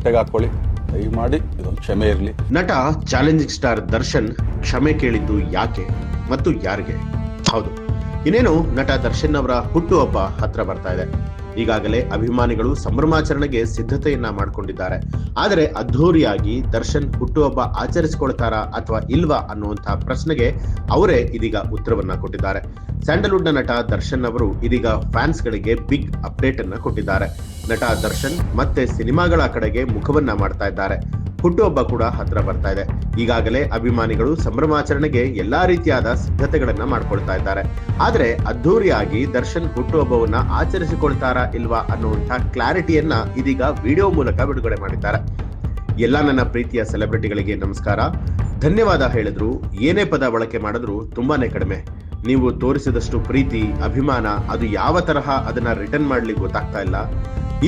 ಹೊಟ್ಟೆಗೆ ಹಾಕೊಳ್ಳಿ, ದಯಮಾಡಿ ಇದೊಂದು ಕ್ಷಮೆ ಇರಲಿ. ನಟ ಚಾಲೆಂಜಿಂಗ್ ಸ್ಟಾರ್ ದರ್ಶನ್ ಕ್ಷಮೆ ಕೇಳಿದ್ದು ಯಾಕೆ ಮತ್ತು ಯಾರಿಗೆ? ಹೌದು, ಇನ್ನೇನು ನಟ ದರ್ಶನ್ ಅವರ ಹುಟ್ಟುಹಬ್ಬ ಹತ್ರ ಬರ್ತಾ ಇದೆ. ಈಗಾಗಲೇ ಅಭಿಮಾನಿಗಳು ಸಂಭ್ರಮಾಚರಣೆಗೆ ಸಿದ್ಧತೆಯನ್ನ ಮಾಡಿಕೊಂಡಿದ್ದಾರೆ. ಆದರೆ ಅದ್ಧೂರಿಯಾಗಿ ದರ್ಶನ್ ಹುಟ್ಟುಹಬ್ಬ ಆಚರಿಸಿಕೊಳ್ತಾರಾ ಅಥವಾ ಇಲ್ವಾ ಅನ್ನುವಂತಹ ಪ್ರಶ್ನೆಗೆ ಅವರೇ ಇದೀಗ ಉತ್ತರವನ್ನ ಕೊಟ್ಟಿದ್ದಾರೆ. ಸ್ಯಾಂಡಲ್ವುಡ್ ನ ನಟ ದರ್ಶನ್ ಅವರು ಇದೀಗ ಫ್ಯಾನ್ಸ್ ಗಳಿಗೆ ಬಿಗ್ ಅಪ್ಡೇಟ್ ಅನ್ನ ಕೊಟ್ಟಿದ್ದಾರೆ. ನಟ ದರ್ಶನ್ ಮತ್ತೆ ಸಿನಿಮಾಗಳ ಕಡೆಗೆ ಮುಖವನ್ನ ಮಾಡ್ತಾ ಇದ್ದಾರೆ. ಹುಟ್ಟುಹಬ್ಬ ಕೂಡ ಹತ್ರ ಬರ್ತಾ ಇದೆ. ಈಗಾಗಲೇ ಅಭಿಮಾನಿಗಳು ಸಂಭ್ರಮಾಚರಣೆಗೆ ಎಲ್ಲಾ ರೀತಿಯಾದ ಸಿದ್ಧತೆಗಳನ್ನ ಮಾಡ್ಕೊಳ್ತಾ ಇದ್ದಾರೆ. ಆದ್ರೆ ಅದ್ಧೂರಿಯಾಗಿ ದರ್ಶನ್ ಹುಟ್ಟುಹಬ್ಬವನ್ನ ಆಚರಿಸಿಕೊಳ್ತಾರಾ ಇಲ್ವಾ ಅನ್ನುವಂತಹ ಕ್ಲಾರಿಟಿಯನ್ನ ಇದೀಗ ವಿಡಿಯೋ ಮೂಲಕ ಬಿಡುಗಡೆ ಮಾಡಿದ್ದಾರೆ. ಎಲ್ಲ ನನ್ನ ಪ್ರೀತಿಯ ಸೆಲೆಬ್ರಿಟಿಗಳಿಗೆ ನಮಸ್ಕಾರ, ಧನ್ಯವಾದ ಹೇಳಿದ್ರು ಏನೇ ಪದ ಬಳಕೆ ಮಾಡಿದ್ರು ತುಂಬಾನೇ ಕಡಿಮೆ. ನೀವು ತೋರಿಸಿದಷ್ಟು ಪ್ರೀತಿ ಅಭಿಮಾನ ಅದು ಯಾವ ತರಹ ಅದನ್ನ ರಿಟರ್ನ್ ಮಾಡ್ಲಿಕ್ಕೆ ಗೊತ್ತಾಗ್ತಾ ಇಲ್ಲ.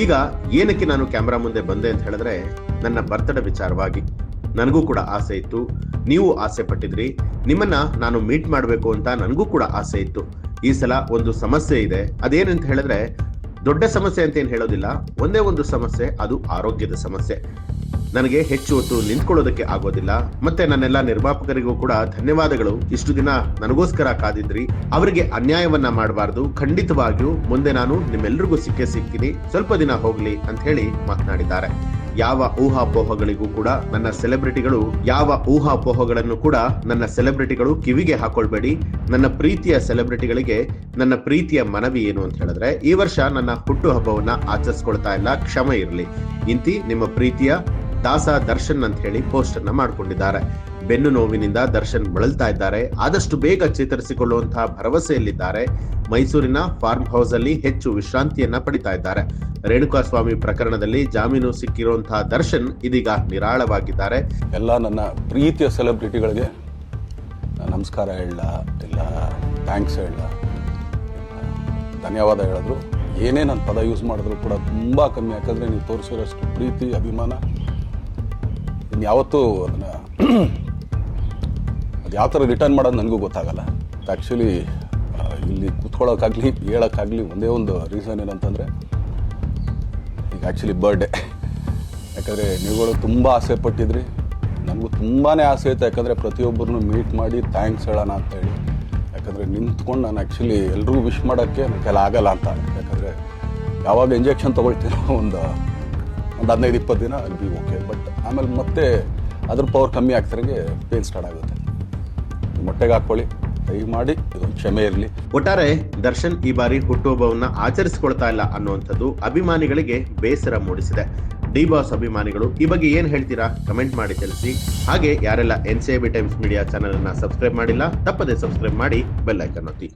ಈಗ ಏನಕ್ಕೆ ನಾನು ಕ್ಯಾಮ್ರಾ ಮುಂದೆ ಬಂದೆ ಅಂತ ಹೇಳಿದ್ರೆ, ನನ್ನ ಬರ್ತಡೇ ವಿಚಾರವಾಗಿ ನನಗೂ ಕೂಡ ಆಸೆ ಇತ್ತು, ನೀವು ಆಸೆ ಪಟ್ಟಿದ್ರಿ, ನಿಮ್ಮನ್ನ ನಾನು ಮೀಟ್ ಮಾಡಬೇಕು ಅಂತ ನನಗೂ ಕೂಡ ಆಸೆ ಇತ್ತು. ಈ ಸಲ ಒಂದು ಸಮಸ್ಯೆ ಇದೆ. ಅದೇನಂತ ಹೇಳಿದ್ರೆ, ದೊಡ್ಡ ಸಮಸ್ಯೆ ಅಂತ ಏನ್ ಹೇಳೋದಿಲ್ಲ, ಒಂದೇ ಒಂದು ಸಮಸ್ಯೆ, ಅದು ಆರೋಗ್ಯದ ಸಮಸ್ಯೆ. ನನಗೆ ಹೆಚ್ಚು ಹೊತ್ತು ನಿಂತ್ಕೊಳ್ಳೋದಕ್ಕೆ ಆಗೋದಿಲ್ಲ. ಮತ್ತೆ ನನ್ನೆಲ್ಲ ನಿರ್ಮಾಪಕರಿಗೂ ಕೂಡ ಧನ್ಯವಾದಗಳು. ಇಷ್ಟು ದಿನ ನನಗೋಸ್ಕರ ಕಾದಿದ್ರಿ, ಅವರಿಗೆ ಅನ್ಯಾಯವನ್ನ ಮಾಡಬಾರ್ದು. ಖಂಡಿತವಾಗಿಯೂ ಮುಂದೆ ನಾನು ನಿಮ್ಮೆಲ್ಲರಿಗೂ ಸಿಗ್ತೀನಿ, ಸ್ವಲ್ಪ ದಿನ ಹೋಗ್ಲಿ ಅಂತ ಹೇಳಿ ಮಾತನಾಡಿದ್ದಾರೆ. ಯಾವ ಊಹಾಪೋಹಗಳಿಗೂ ಕೂಡ ನನ್ನ ಸೆಲೆಬ್ರಿಟಿಗಳು ಕಿವಿಗೆ ಹಾಕೊಳ್ಬೇಡಿ. ನನ್ನ ಪ್ರೀತಿಯ ಸೆಲೆಬ್ರಿಟಿಗಳಿಗೆ ನನ್ನ ಪ್ರೀತಿಯ ಮನವಿ ಏನು ಅಂತ ಹೇಳಿದ್ರೆ, ಈ ವರ್ಷ ನನ್ನ ಹುಟ್ಟು ಹಬ್ಬವನ್ನ ಆಚರಿಸ್ಕೊಳ್ತಾ ಇಲ್ಲ, ಕ್ಷಮೆ ಇರಲಿ. ಇಂತಿ ನಿಮ್ಮ ಪ್ರೀತಿಯ ದಾಸ ದರ್ಶನ್ ಅಂತ ಹೇಳಿ ಪೋಸ್ಟ್ ಅನ್ನ ಮಾಡ್ಕೊಂಡಿದ್ದಾರೆ. ಬೆನ್ನು ನೋವಿನಿಂದ ದರ್ಶನ್ ಬಳಲ್ತಾ ಇದ್ದಾರೆ. ಆದಷ್ಟು ಬೇಗ ಚೇತರಿಸಿಕೊಳ್ಳುವಂತಹ ಭರವಸೆಯಲ್ಲಿದ್ದಾರೆ. ಮೈಸೂರಿನ ಫಾರ್ಮ್ ಹೌಸ್ ಅಲ್ಲಿ ಹೆಚ್ಚು ವಿಶ್ರಾಂತಿಯನ್ನ ಪಡಿತಾ ಇದ್ದಾರೆ. ರೇಣುಕಾಸ್ವಾಮಿ ಪ್ರಕರಣದಲ್ಲಿ ಜಾಮೀನು ಸಿಕ್ಕಿರುವಂತಹ ದರ್ಶನ್ ಇದೀಗ ನಿರಾಳವಾಗಿದ್ದಾರೆ. ಎಲ್ಲ ನನ್ನ ಪ್ರೀತಿಯ ಸೆಲೆಬ್ರಿಟಿಗಳಿಗೆ ನಮಸ್ಕಾರ ಹೇಳ, ಇಲ್ಲ ಥ್ಯಾಂಕ್ಸ್ ಹೇಳ, ಧನ್ಯವಾದ ಹೇಳಿದ್ರು ಏನೇ ನನ್ನ ಪದ ಯೂಸ್ ಮಾಡಿದ್ರು ಕೂಡ ತುಂಬ ಕಮ್ಮಿ. ಯಾಕಂದರೆ ನೀವು ತೋರಿಸಿರೋಷ್ಟು ಪ್ರೀತಿ ಅಭಿಮಾನ ಇನ್ಯಾವತ್ತೂ ಅದನ್ನು ಅದು ಯಾವ ಥರ ರಿಟರ್ನ್ ಮಾಡೋದು ನನಗೂ ಗೊತ್ತಾಗಲ್ಲ. ಆ್ಯಕ್ಚುಲಿ ಇಲ್ಲಿ ಕೂತ್ಕೊಳ್ಳೋಕ್ಕಾಗಲಿ ಹೇಳೋಕ್ಕಾಗಲಿ ಒಂದೇ ಒಂದು ರೀಸನ್ ಏನಂತಂದರೆ, ಈಗ ಆ್ಯಕ್ಚುಲಿ ಬರ್ಡೇ. ಯಾಕಂದರೆ ನೀವುಗಳು ತುಂಬ ಆಸೆ ಪಟ್ಟಿದ್ರಿ, ನನಗೂ ತುಂಬಾ ಆಸೆ ಇತ್ತು. ಯಾಕಂದರೆ ಪ್ರತಿಯೊಬ್ಬರನ್ನು ಮೀಟ್ ಮಾಡಿ ಥ್ಯಾಂಕ್ಸ್ ಹೇಳೋಣ ಅಂತೇಳಿ. ಯಾಕಂದರೆ ನಿಂತ್ಕೊಂಡು ನಾನು ಆ್ಯಕ್ಚುಲಿ ಎಲ್ರಿಗೂ ವಿಶ್ ಮಾಡೋಕ್ಕೆ ನನ್ನ ಕೈಲಿ ಆಗಲ್ಲ ಅಂತ. ಯಾಕಂದರೆ ಯಾವಾಗ ಇಂಜೆಕ್ಷನ್ ತೊಗೊಳ್ತೀನೋ ಒಂದು 15-20 ದಿನ ಅಲ್ಲಿ ಬಿ ಓಕೆ, ಬಟ್ ಆಮೇಲೆ ಮತ್ತೆ ಅದ್ರ ಪವರ್ ಕಮ್ಮಿ ಆಗ್ತಿರಂಗೆ ಪೇನ್ ಸ್ಟಾರ್ಟ್ ಆಗುತ್ತೆ. ಮೊಟ್ಟೆಗೆ ಹಾಕ್ಕೊಳ್ಳಿ, ದಯಮಾಡಿ ಇದೊಂದು ಕ್ಷಮೆ ಇರಲಿ. ಒಟ್ಟಾರೆ ದರ್ಶನ್ ಈ ಬಾರಿ ಹುಟ್ಟುಹಬ್ಬವನ್ನ ಆಚರಿಸಿಕೊಳ್ತಾ ಇಲ್ಲ ಅನ್ನುವಂಥದ್ದು ಅಭಿಮಾನಿಗಳಿಗೆ ಬೇಸರ ಮೂಡಿಸಿದೆ. ಡಿ ಬಾಸ್ ಅಭಿಮಾನಿಗಳು ಈ ಬಗ್ಗೆ ಏನ್ ಹೇಳ್ತೀರಾ ಕಮೆಂಟ್ ಮಾಡಿ ತಿಳಿಸಿ. ಹಾಗೆ ಯಾರೆಲ್ಲ NCIB ಟೈಮ್ಸ್ ಮೀಡಿಯಾ ಚಾನೆಲ್ ಅನ್ನ ಸಬ್ಸ್ಕ್ರೈಬ್ ಮಾಡಿಲ್ಲ, ತಪ್ಪದೆ ಸಬ್ಸ್ಕ್ರೈಬ್ ಮಾಡಿ, ಬೆಲ್ ಐಕಾನ್ ಒತ್ತಿ.